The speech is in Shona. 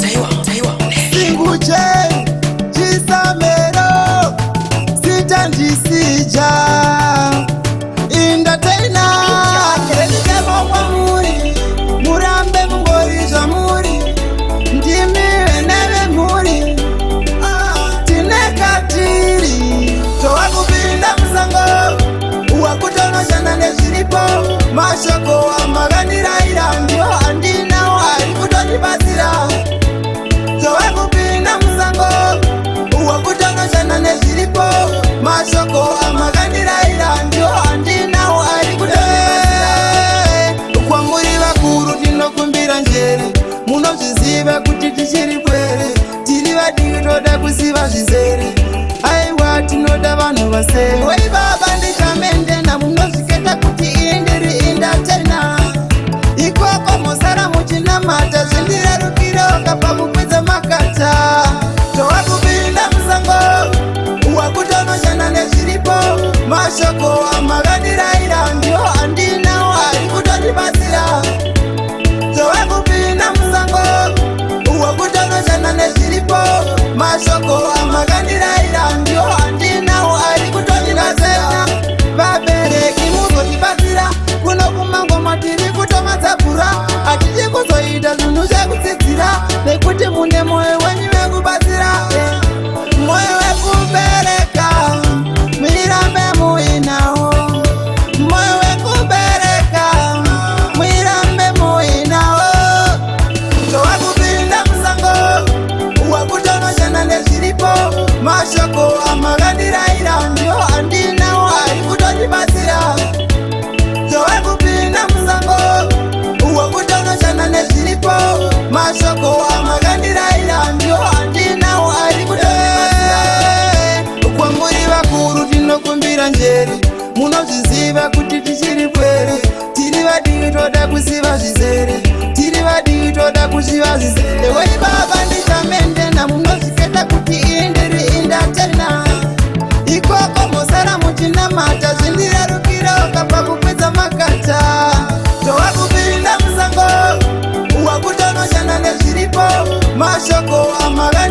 Singuje chisamero sitanjisija inda tena kereke muri murambe mungorizva muri ndimi veneve muri tinekatiri tova kupinda musango wakutonoshana nezviripo mashoko amakandirayira ndio handinawo ari kutonibatsira tova kupinda musango wakutonoshana nezviripo mashoko amakandirayira ndio handinawo ari kutonibatsira kwamuri vakuru tinokumbira njere munozviziva kuti tichiri kwere tiri vadiki toda kuziva zvizere aiwa tinoda vanhu vasere wei baba ndikamendena munozviketa kuti iyi ndiri indatena ikoko mosara muchinamata zvindirarukira ukapa mukwidza makata tova kupinda musango wakutonoshana nezviripo mashoko amakandirayira ndio handinawo ari kutonibatsira tova kupinda musango wakutonoshana nezviripo mashoko amakandirayira ndio handinawo ari kutonibatsira vabereki muzotibatsira kuno kumangoma tiri kutomadzabhura hatidi kuzoita zvinhu zvekutsidzira nekuti mune mwoyo wenyu wekubatsira mwoyo wekubereka muirambe muinawo mwoyo wekubereka muirambe muinawo tova kupinda musango wakutonoshana nezviripo mashoko amakandirayira ndio handinawo ari kutonibatsira tova kupinda musango wakutonoshana nezviripo mashoko amakandirayira ndio handinawo ari kutonibatsira kwamuri vakuru tinokumbira njere munozviziva kuti tichiri kwere tiri vadiki toda kuziva zvizere tiri vadiki toda kuziva zvizere wei baba ndichamendena munozviketa kuti iyi ndiri indatena ikoko mosara muchinamata zvindirarukira ukapa kukwidza makata tova kupinda musango wakutonoshana nezviripo mashoko amaka